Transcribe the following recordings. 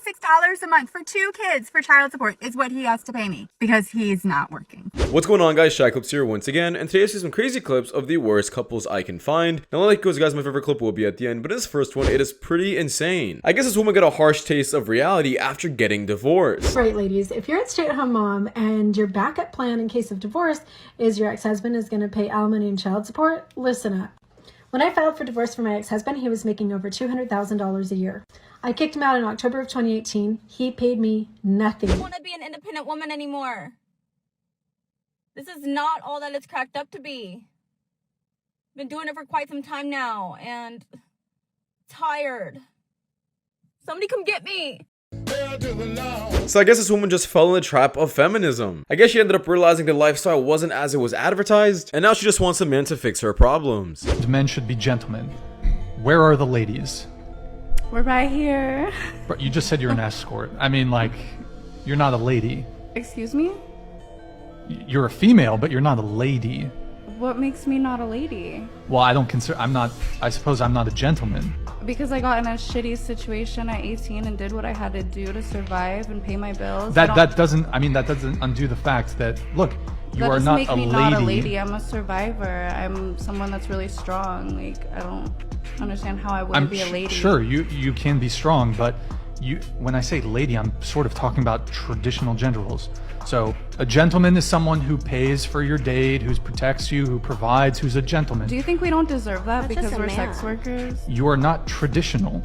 $26 a month for 2 kids for child support is what he has to pay me because he's not working. What's going on, guys? Shak-Clips here once again, and today I see some crazy clips of the worst couples I can find. Now, like it goes, guys, my favorite clip will be at the end, but this first one, it is pretty insane. I guess this woman got a harsh taste of reality after getting divorced. Right, ladies, if you're a stay-at-home mom and your backup plan in case of divorce is your ex-husband is going to pay alimony and child support, listen up. When I filed for divorce for my ex-husband, he was making over $200,000 a year. I kicked him out in October of 2018. He paid me nothing. I don't want to be an independent woman anymore. This is not all that it's cracked up to be. Been doing it for quite some time now and tired. Somebody come get me. So I guess this woman just fell in the trap of feminism. I guess she ended up realizing the lifestyle wasn't as it was advertised, and now she just wants a man to fix her problems. Men should be gentlemen. Where are the ladies? We're right here. But you just said you're an escort. I mean, like, you're not a lady. Excuse me? You're a female, but you're not a lady. What makes me not a lady? Well, I suppose I'm not a gentleman. Because I got in a shitty situation at 18 and did what I had to do to survive and pay my bills. That doesn't undo the fact that, look, you are not a lady. That doesn't make me not a lady. I'm a survivor. I'm someone that's really strong. Like, I don't understand how I wouldn't be a lady. Sure, you can be strong, but when I say lady, I'm sort of talking about traditional gender roles. So a gentleman is someone who pays for your date, who protects you, who provides, who's a gentleman. Do you think we don't deserve that because we're sex workers? You are not traditional.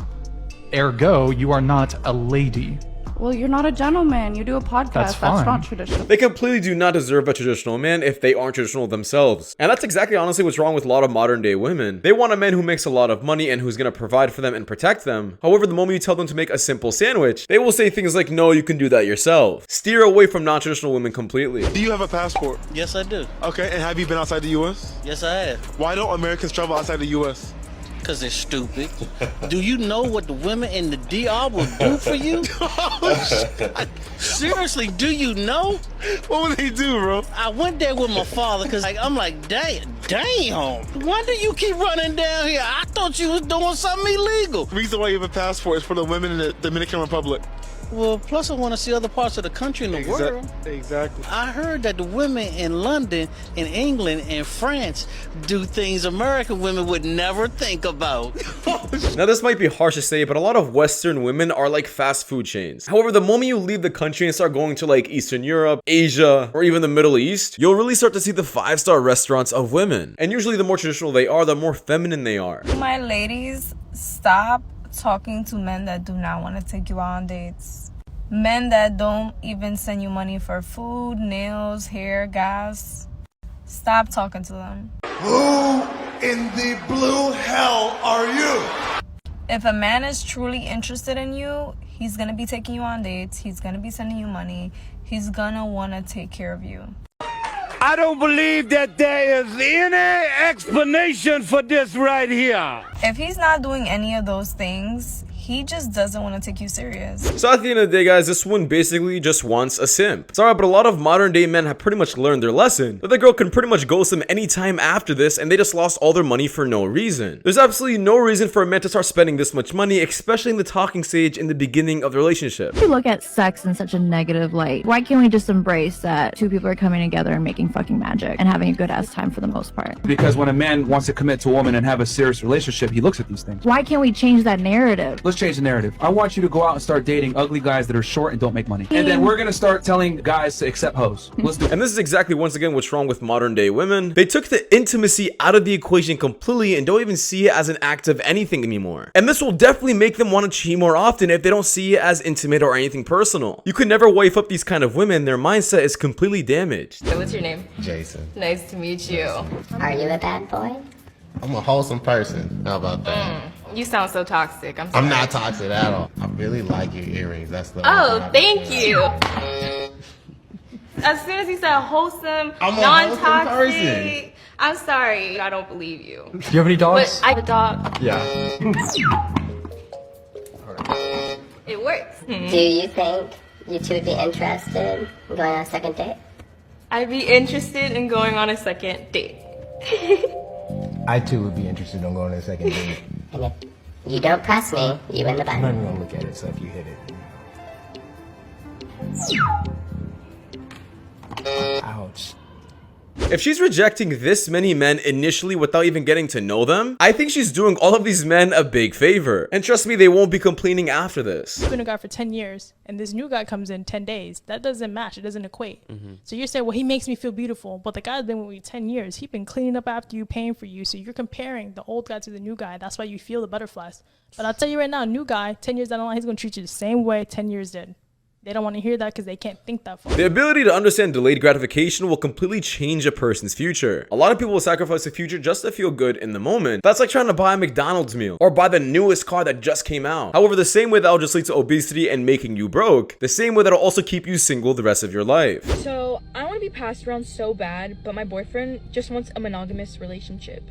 Ergo, you are not a lady. Well, you're not a gentleman. You do a podcast. That's fine. That's not traditional. They completely do not deserve a traditional man if they aren't traditional themselves. And that's exactly honestly what's wrong with a lot of modern day women. They want a man who makes a lot of money and who's gonna provide for them and protect them. However, the moment you tell them to make a simple sandwich, they will say things like, no, you can do that yourself. Steer away from non-traditional women completely. Do you have a passport? Yes, I do. Okay, and have you been outside the U.S.? Yes, I have. Why don't Americans travel outside the U.S.? Because they're stupid. Do you know what the women in the DR will do for you? Seriously, do you know? What would they do, bro? I went there with my father because I'm like, damn. Why do you keep running down here? I thought you was doing something illegal. The reason why you have a passport is for the women in the Dominican Republic. Well, plus I want to see other parts of the country and the world. Exactly. I heard that the women in London, in England, and France do things American women would never think about. Now, this might be harsh to say, but a lot of Western women are like fast food chains. However, the moment you leave the country and start going to like Eastern Europe, Asia, or even the Middle East, you'll really start to see the 5-star restaurants of women. And usually the more traditional they are, the more feminine they are. My ladies, stop talking to men that do not want to take you out on dates. Men that don't even send you money for food, nails, hair, gas. Stop talking to them. Who in the blue hell are you? If a man is truly interested in you, he's going to be taking you on dates. He's going to be sending you money. He's going to want to take care of you. I don't believe that there is any explanation for this right here. If he's not doing any of those things, he just doesn't want to take you serious. So at the end of the day, guys, this one basically just wants a simp. Sorry, but a lot of modern day men have pretty much learned their lesson. That the girl can pretty much ghost them anytime after this and they just lost all their money for no reason. There's absolutely no reason for a man to start spending this much money, especially in the talking stage in the beginning of the relationship. We look at sex in such a negative light. Why can't we just embrace that two people are coming together and making fucking magic and having a good ass time for the most part? Because when a man wants to commit to a woman and have a serious relationship, he looks at these things. Why can't we change that narrative? Let's change the narrative. I want you to go out and start dating ugly guys that are short and don't make money. And then we're gonna start telling guys to accept hoes. Let's do it. And this is exactly, once again, what's wrong with modern day women. They took the intimacy out of the equation completely and don't even see it as an act of anything anymore. And this will definitely make them want to cheat more often if they don't see it as intimate or anything personal. You could never wife up these kind of women. Their mindset is completely damaged. So what's your name? Jason. Nice to meet you. Are you a bad boy? I'm a wholesome person. How about that? You sound so toxic. I'm not toxic at all. I really like your earrings. That's the thank you. As soon as you said wholesome, non-toxic, I'm sorry. I don't believe you. Do you have any dogs? But I have a dog. Yeah. It works. Do you think you two would be interested in going on a second date? I'd be interested in going on a second date. I too would be interested in going on a second date. And if you don't press me, you win the bet. I'm not even gonna look at it, so if you hit it. Ouch. If she's rejecting this many men initially without even getting to know them, I think she's doing all of these men a big favor. And trust me, they won't be complaining after this. You've been a guy for 10 years and this new guy comes in 10 days. That doesn't match. It doesn't equate. So you're saying, well, he makes me feel beautiful, but the guy's been with you 10 years. He's been cleaning up after you, paying for you. So you're comparing the old guy to the new guy. That's why you feel the butterflies. But I'll tell you right now, new guy, 10 years down the line, he's going to treat you the same way 10 years did. They don't want to hear that because they can't think that far. The ability to understand delayed gratification will completely change a person's future. A lot of people will sacrifice the future just to feel good in the moment. That's like trying to buy a McDonald's meal or buy the newest car that just came out. However, the same way that'll just lead to obesity and making you broke, the same way that'll also keep you single the rest of your life. So I want to be passed around so bad, but my boyfriend just wants a monogamous relationship.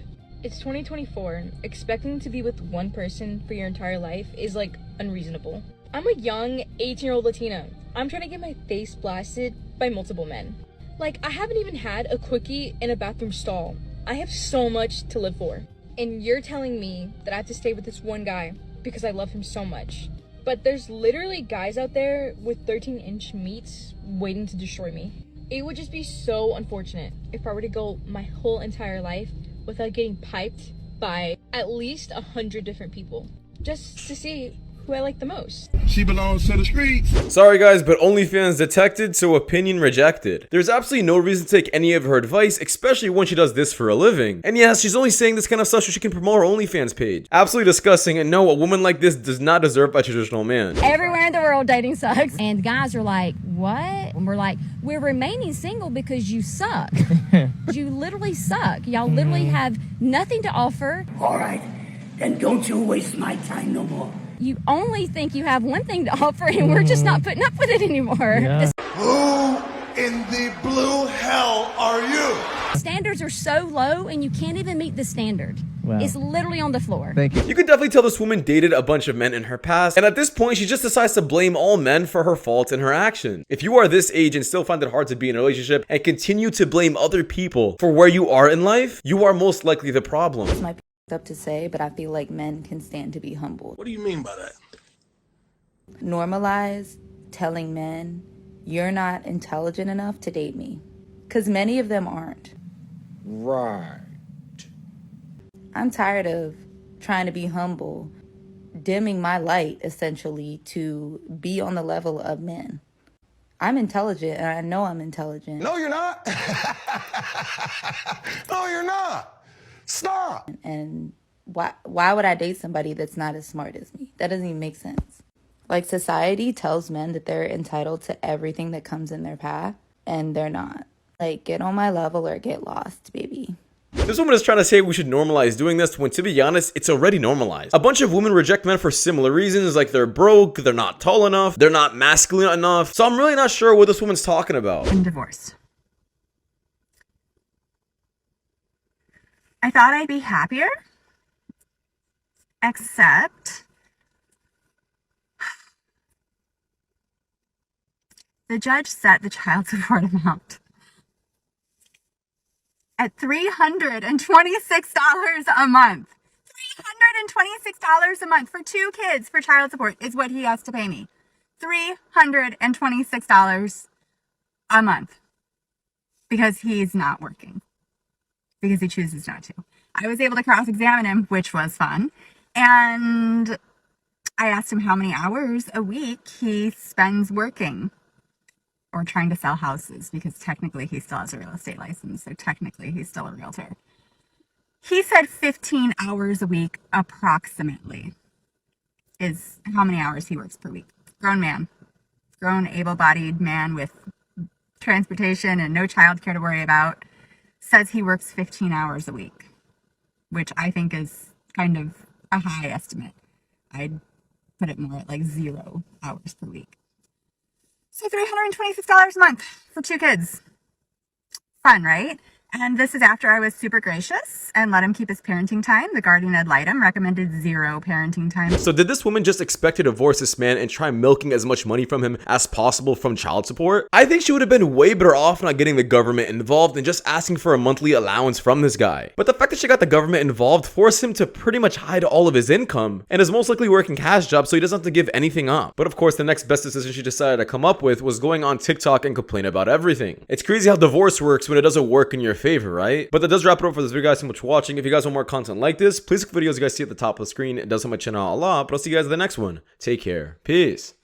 It's 2024. Expecting to be with one person for your entire life is like unreasonable. I'm a young 18-year-old Latina. I'm trying to get my face blasted by multiple men. Like, I haven't even had a quickie in a bathroom stall. I have so much to live for. And you're telling me that I have to stay with this one guy because I love him so much. But there's literally guys out there with 13-inch meats waiting to destroy me. It would just be so unfortunate if I were to go my whole entire life without getting piped by at least 100 different people. Just to see who I like the most. She belongs to the streets. Sorry guys, but OnlyFans detected, so opinion rejected. There's absolutely no reason to take any of her advice, especially when she does this for a living. And yes, she's only saying this kind of stuff so she can promote her OnlyFans page. Absolutely disgusting, and no, a woman like this does not deserve a traditional man. Everywhere in the world dating sucks. And guys are like, what? And we're like, we're remaining single because you suck. You literally suck. Y'all literally have nothing to offer. All right, then don't you waste my time no more. You only think you have one thing to offer, and we're just not putting up with it anymore. Yeah. Who in the blue hell are you? The standards are so low, and you can't even meet the standard. Wow. It's literally on the floor. Thank you. You can definitely tell this woman dated a bunch of men in her past, and at this point, she just decides to blame all men for her faults and her actions. If you are this age and still find it hard to be in a relationship and continue to blame other people for where you are in life, you are most likely the problem. Up to say, but I feel like men can stand to be humbled. What do you mean by that? Normalize telling men you're not intelligent enough to date me, because many of them aren't. Right. I'm tired of trying to be humble, dimming my light essentially to be on the level of men. I'm intelligent and I know I'm intelligent. No, you're not. No, you're not. Stop. And why would I date somebody that's not as smart as me? That doesn't even make sense. Like, society tells men that they're entitled to everything that comes in their path, and they're not. Like, get on my level or get lost, baby. This woman is trying to say we should normalize doing this when, to be honest, it's already normalized. A bunch of women reject men for similar reasons, like they're broke, they're not tall enough, they're not masculine enough. So I'm really not sure what this woman's talking about. I'm divorced. I thought I'd be happier, except the judge set the child support amount at $326 a month. $326 a month for 2 kids for child support is what he has to pay me. $326 a month because he's not working. Because he chooses not to. I was able to cross-examine him, which was fun. And I asked him how many hours a week he spends working or trying to sell houses, because technically he still has a real estate license, so technically he's still a realtor. He said 15 hours a week approximately is how many hours he works per week. Grown man. Grown, able-bodied man with transportation and no childcare to worry about. Says he works 15 hours a week, which I think is kind of a high estimate. I'd put it more at like 0 hours per week. So $326 a month for 2 kids. Fun, right? And this is after I was super gracious and let him keep his parenting time. The guardian ad litem recommended 0 parenting time. So did this woman just expect to divorce this man and try milking as much money from him as possible from child support? I think she would have been way better off not getting the government involved and just asking for a monthly allowance from this guy. But the fact that she got the government involved forced him to pretty much hide all of his income and is most likely working cash jobs, so he doesn't have to give anything up. But of course, the next best decision she decided to come up with was going on TikTok and complain about everything. It's crazy how divorce works when it doesn't work in your favor, right? But that does wrap it up for this video, guys. So much for watching. If you guys want more content like this, please click videos you guys see at the top of the screen. It does help my channel out a lot, but I'll see you guys in the next one. Take care. Peace.